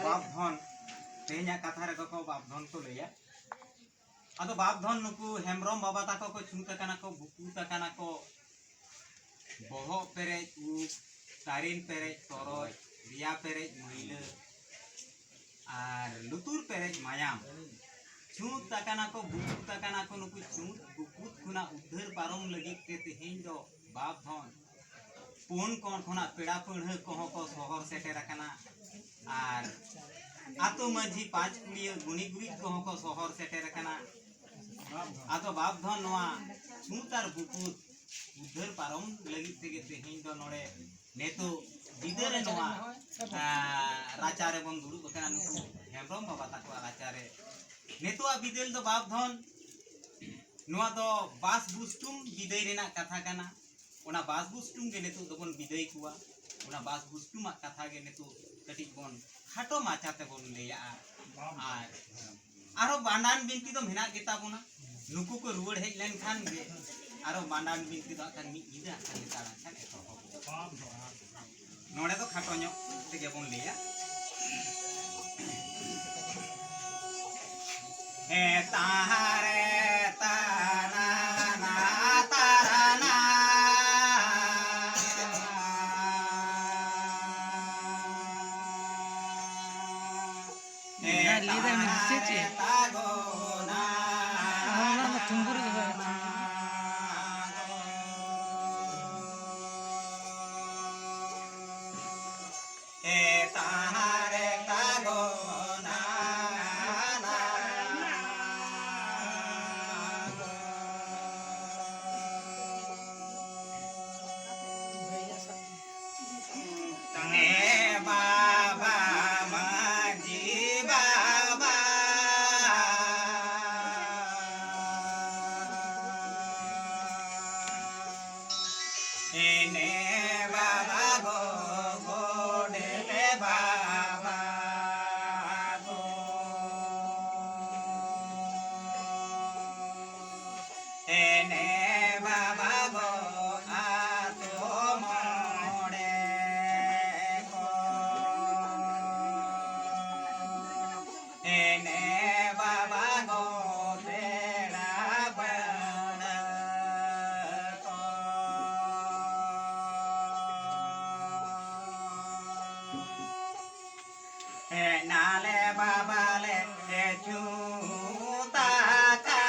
बापधन तेना कथा रे को बापधन को लैया अदो बापधन नुकु हेमरम बाबा ताको को छूता को बुकुता को बहो पेरे तारिन पेरे तोरoj रिया पेरे महिला और लुतुर पेरे मायाम छूता को बुकुता को नुकु छूत बुकुत खुना उधर पारम लगी के तेहें दो बापधन पुन कोन खुना पेड़ा पढ़ को शहर सेटेरकना और आतो माझी पाँच कुड़िया गुनी गुरी को शहर सेटेरकना आतो बापधन नोआ छूतार बुकुत उधर पारम लगी तेगे तेहें दो नोड़े नेतो बिदरे नोआ राचारे बन दुड़ुब कना नुकु हेमरम बाबा ताको राचारे नेतो आ बिदेल दो बापधन नोआ दो बास बुस्टुम बिदै रेना कथा कना ओना बास बुस्टुम के नेतो दोबन बिदै कुआ ओना बास बुस्टुम कथा के नेतो कटी बन खाटो माचाते बन लेया आर आरो बांडान बिनती तो मेना गेता बोना नुकु को रुवड़ हेज लेन खान गे आरो बांडान बिनती तो खान मी इदा खान ताड़ा खान एतो नोड़े तो खाटो ᱧᱚᱜ तेगे बन लेया ए तारे ताना ना ताराना लीदा में दिसेचे तागोना ना तुंबुर ए तारे तागोना बाबा माझी बाबा एने बाबा गो गोडे बाबा गो एने बाबा गो आतो मोड़े एने बाबा गो तेरा बना को ए नाले बाबा ले छूता का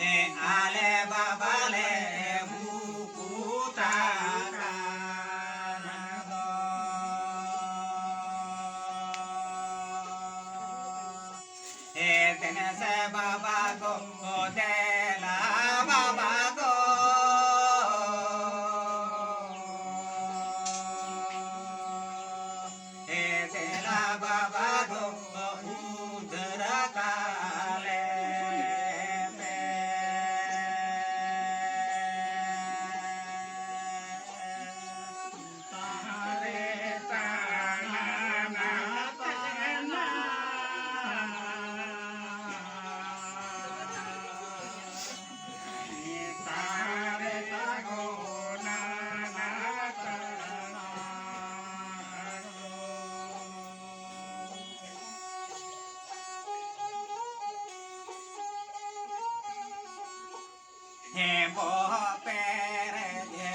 ए आले बाबा ले बुकुता का ए दिन से बाबा को देला बाबा को ए देला बाबा को उधर काले हे बोह पेरे जे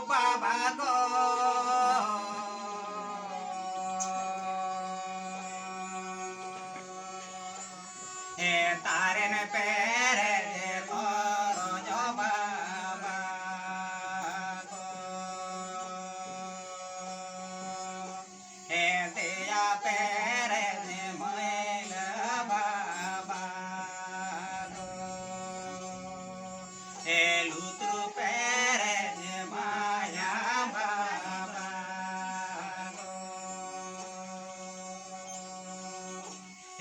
बाबा गो हे तारे ने पेरे जे तोरो जो बाबा गो हे दिया पेरे जे मैल बाबा ए लुत्रु पेरे जे माया बाबा गो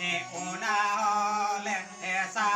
ए ओना होले ऐसा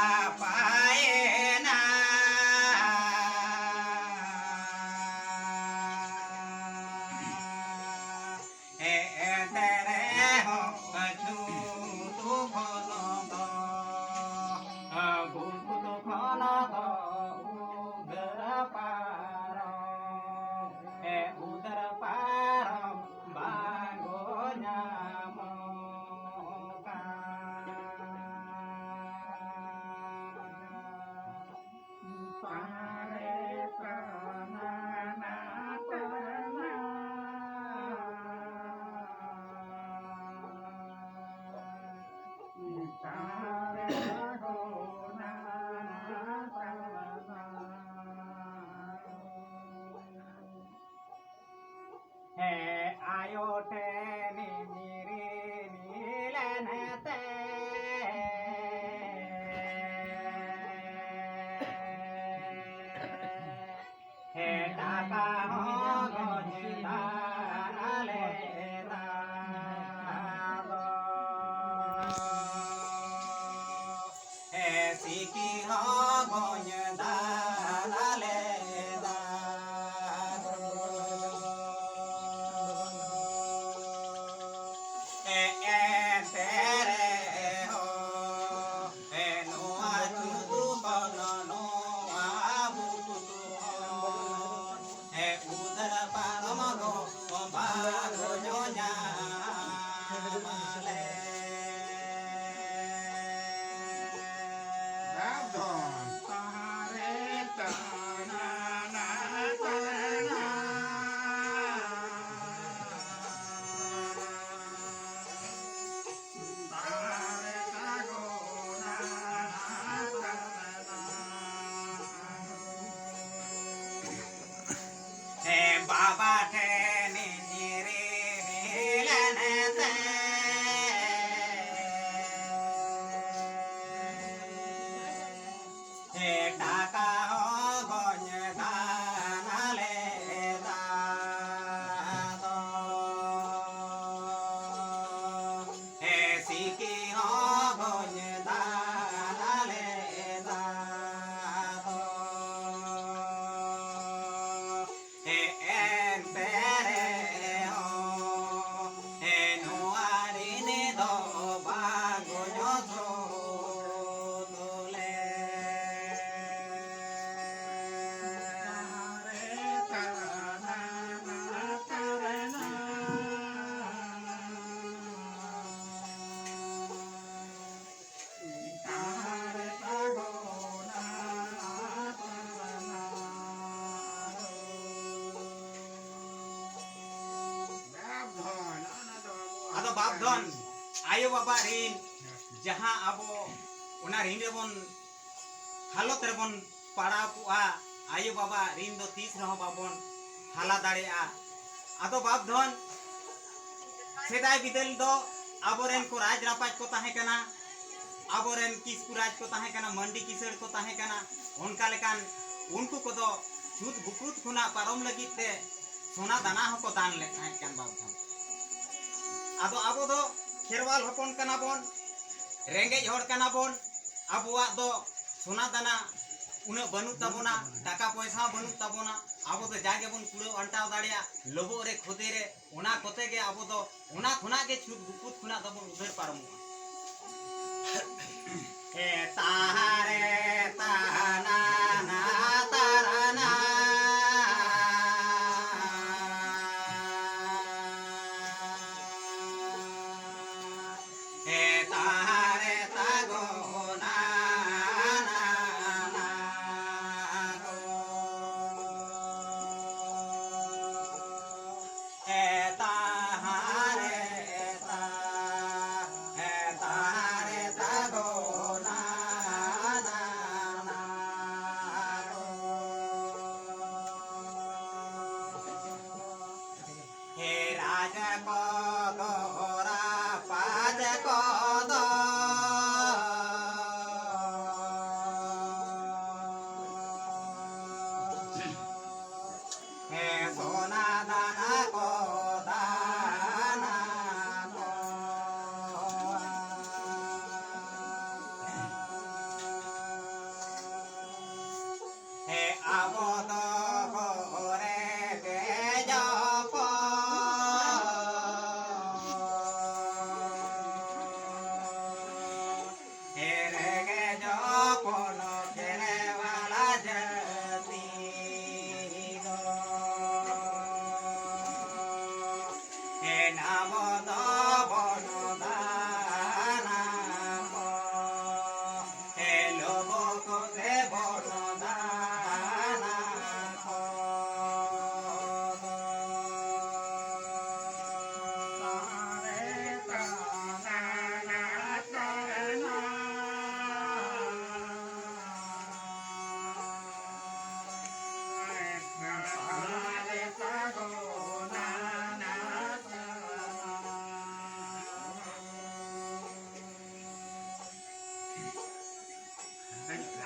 बाबा ठेने निरे नीलनते हे टाका हो गोन्य दानाले दातो हे सिकी हो गोन्य दानाले दातो हे entere ho he nuari ne do bago nyoso dole ᱟᱫᱚ ᱵᱟᱯᱫᱷᱚᱱ ᱟᱭᱳ ᱵᱟᱵᱟ ᱨᱤᱱ ᱡᱟᱦᱟᱸ ᱟᱵᱚ ᱚᱱᱟ ᱨᱤᱱ ᱨᱮᱵᱚᱱ ᱦᱟᱞᱚᱛ ᱨᱮᱵᱚᱱ ᱯᱟᱲᱟᱣ ᱠᱚᱜᱼᱟ ᱟᱭᱳ ᱵᱟᱵᱟ ᱨᱤᱱ ᱫᱚ ᱛᱤᱥ ᱨᱮᱦᱚᱸ ᱵᱟᱵᱚᱱ ᱦᱟᱞᱟ ᱫᱟᱲᱮᱭᱟᱜᱼᱟ ᱟᱫᱚ ᱵᱟᱯᱫᱷᱚᱱ ᱥᱮᱫᱟᱭ ᱵᱤᱫᱟᱹᱞ ᱫᱚ ᱟᱵᱚᱨᱮᱱ ᱠᱚ ᱨᱟᱡᱽ ᱨᱟᱯᱟᱡᱽ ᱠᱚ ᱛᱟᱦᱮᱸ ᱠᱟᱱᱟ ᱟᱵᱚᱨᱮᱱ ᱠᱤᱥᱠᱩ ᱨᱟᱡᱽ ᱠᱚ ᱛᱟᱦᱮᱸ ᱠᱟᱱᱟ ᱢᱟᱱᱰᱤ ᱠᱤᱥᱟᱹᱲ ᱠᱚ ᱛᱟᱦᱮᱸ ᱠᱟᱱᱟ ᱚᱱᱠᱟ ᱞᱮᱠᱟᱱ ᱩᱱᱠᱩ ᱠᱚᱫᱚ ᱪᱷᱩᱛ ᱵᱩᱠᱩᱛ ᱠᱷᱚᱱᱟᱜ ᱯᱟᱨᱚᱢ ᱞᱟᱹᱜᱤᱫ ᱛᱮ ᱥᱚᱱᱟ ᱫᱟᱱᱟ ᱦᱚᱸᱠᱚ ᱫᱟᱱ ᱞᱮᱫ ᱛᱟᱦᱮᱸ ᱠᱟᱱ ᱵᱟᱯᱫᱷᱚᱱ ᱟᱫᱚ ᱟᱵᱚ ᱫᱚ ᱠᱷᱮᱨᱣᱟᱞ ᱦᱚᱯᱚᱱ ᱠᱟᱱᱟ ᱵᱚᱱ ᱨᱮᱸᱜᱮᱡ ᱦᱚᱲ ᱠᱟᱱᱟ ᱵᱚन ᱟᱵᱚᱣᱟᱜ ᱫᱚ ᱥᱚᱱᱟ ᱫᱟᱱᱟ उन्हें बनू तबोना टाका पैसा बनू तबोना अब तो जागे बन कुड़ो अंटाव दाड़िया लोबो रे खुदे रे ओना कोते गे अब तो ओना खुना के छुट बुकुत खुना तबोन उधर पारमु ए तारे ताना ना ताराना ए तारे तागोना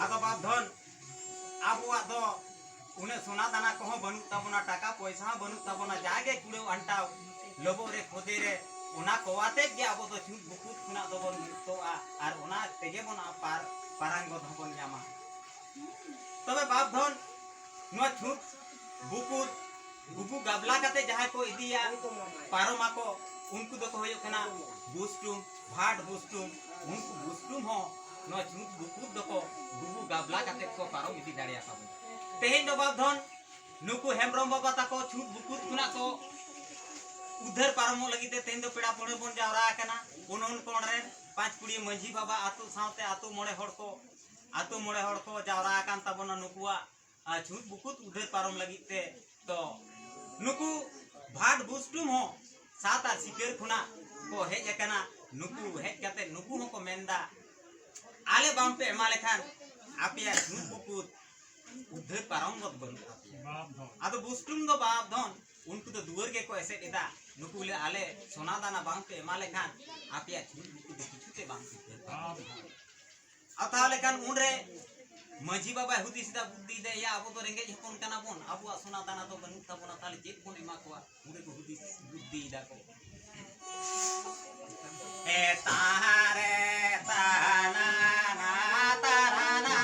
आदो बाप धन आबुआ दो उन्हें सोना दाना कहो बनू तबना टाका पैसा बनू तबना जागे कुड़े अंटाव लोबो रे खोदे रे ओना कोवाते गे आबो तो छुट बुकुत खुना दो बन मुक्तोआ आर ओना तेगे बन पार पारांग धबन जामा तबे बाप धन नो छुट बुकुत बुकु गाबला काते जहां को इदिया पारोमा को उनको दो होयो कना बुस्टुम भाट बुस्टुम उनको बुस्टुम हो नो छुट बुकुत दो को बुबु गाबला काते को पारो इदी दाड़िया पाबो तेहेन दो बाप धन नुकु हेमरम बाबा ताको छुट बुकुत खुना को उधर पारमो लगिते तेन दो पेड़ा पड़े बन जावरा कना उन कोण रे पांच कुड़ी मंझी बाबा आतु सावते आतु मोड़े हड़ को जावरा कान तबना नुकुआ छुट बुकुत उधर पारम लगिते तो नुकु भाट बुस्टुम हो सात आर सिकेर खुना को हेज कना नुकु हेज कते नुकु हो को मेंदा आले बाम पे एमा लेखान आपिया छुट बुकुत उधर पारम गत बन आदो बुस्टुम दो बाप धन उनको तो दुवर के को ऐसे देता नुकु ले आले सोना दाना बाम पे एमा लेखान आपिया छुट बुकुत किछुते बाम सिकेर आता लेखान उनरे मजी बाबा हुदी सीधा बुद्धि दे या अब तो रेंगे हपन कना बोन अब सोना दाना तो बनू तबना ताले चेक कोन एमा को उरे को हुदी बुद्धि दा को ए तारे ताना ना ताराना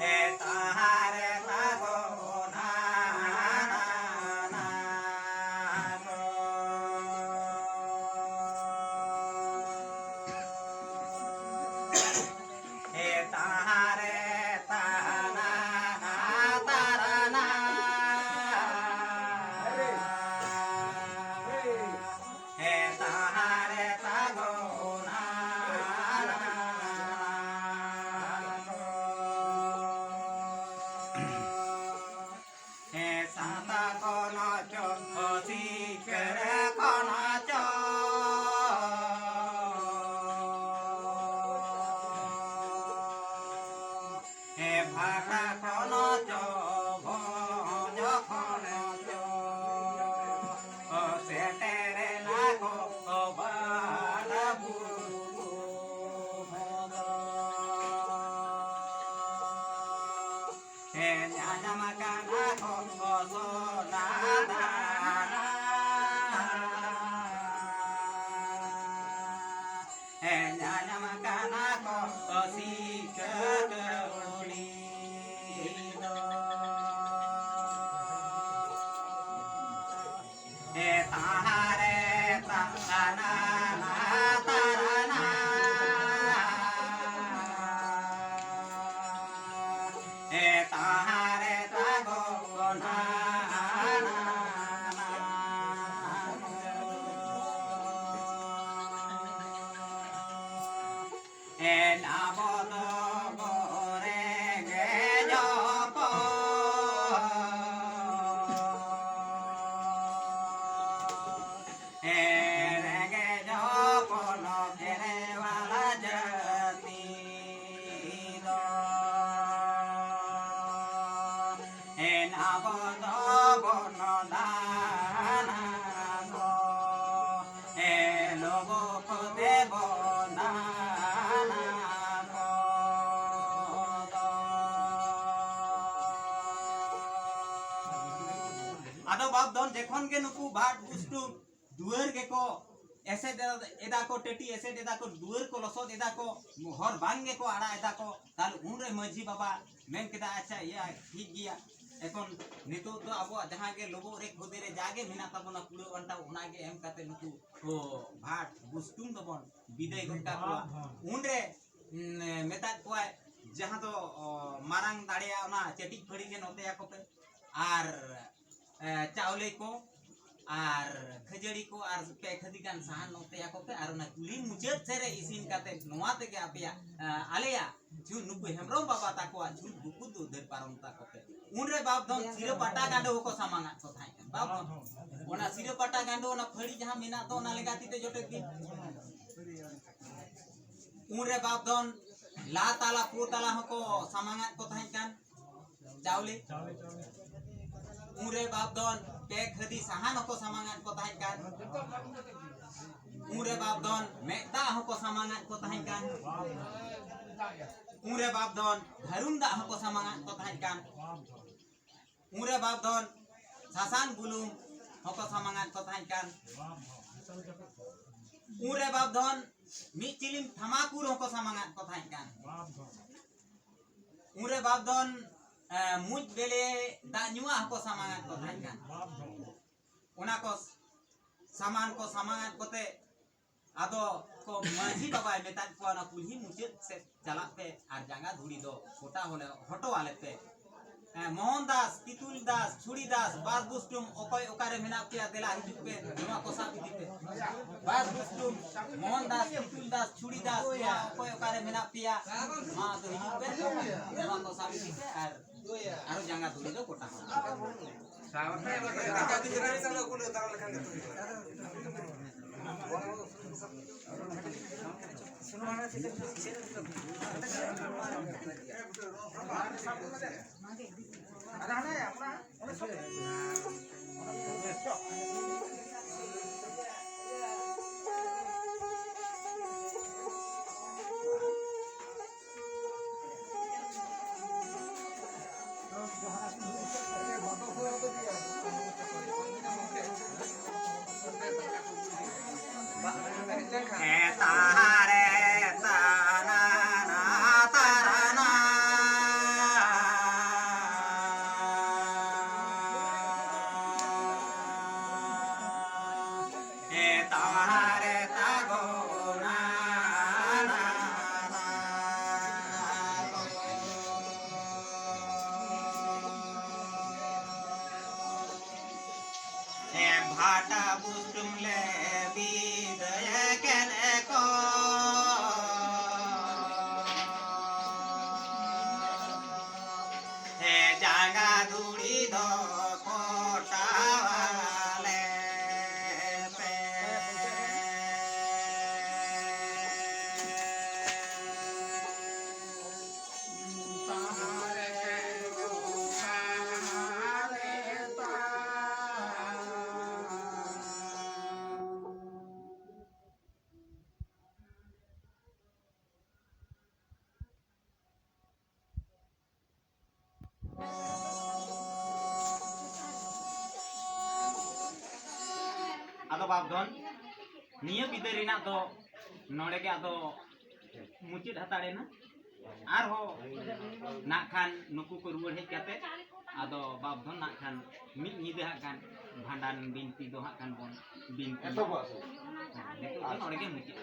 ए तारे तागो ना आदो बाप दन जेखन के नुकु भाट बुस्टु दुअर के को ऐसे एदा को टेटी ऐसे एदा को दुअर को लसोद एदा को हर बांगे को आड़ा एदा को ताल उनरे मझी बाबा मेन केदा अच्छा या ठीक गिया এখন নিতো তো আবো जहां के लोगो रे खोदे रे जागे मिना तबना कुड़ो अंटा उनागे एम काते नुकु ओ भाट बुस्टुम दबन विदाय घटा को उनरे मेता को जहां तो मारांग दाड़िया ओना चेटिक फड़ी के नते याको पे आर चावले को आर खजड़ी को आर पे खदी गान साहन नते याको पे आर ना कुली मुचेत सेरे इसिन काते नोवा ते के आपिया आलेया छु नुकु हेमरम बाबा ताको छु बुकु दो दे पारम ताको पे उनरे बाप दम सिरे पटा गांडो को सामांगा को थाय बाप ओना सिरे पटा गांडो ओना फड़ी जहां मिना तो ओना लगाती ते जोटे दी उनरे बाप दम ला ताला पो ताला को सामांगा को थाय कान चावले उनरे बाप दन पे खदी साहान को सामांगा को थाय उरे बाप धन मेदा हको सामांगा को तहन कान उरे बाप धन धरुन दा हको सामांगा को तहन कान उरे बाप धन सासान बुलुम हको सामांगा को तहन कान उरे बाप धन मी चिलिम थमाकुर हको सामांगा को तहन कान उरे बाप धन मुज बेले दा नुआ हको सामांगा को तहन कान उना को सामान को सामांगा कोते आदो को माझी बाबा मेता को ना कुल्ही मुचे से चला पे आर जांगा धुड़ी दो छोटा होले हटो वाले पे मोहन दास तितुल दास छुड़ी दास बास बुस्टुम ओकय ओकारे मेना पिया देला हिजुक पे नुआ को साबि दिते बास बुस्टुम मोहन दास तितुल दास छुड़ी दास या ओकय ओकारे मेना पिया मा तो हिजुक पे नुआ को साबि दिते आरो जांगा धुड़ी दो कोटा भाटा बुस्टुम ले विदय केने को हे जांगा धुड़ी दो कोटा वाले पे आदो बाप धन निया बिदर रिना दो नोड़े के आदो मुचित हताड़े ना आर हो ना खान नुकु को रुवर हेज काते आदो बाप धन ना खान मिद निदे हा खान भांडान बिनती दो हा खान बोन बिनती एतो बस देखो नोड़े के मुचित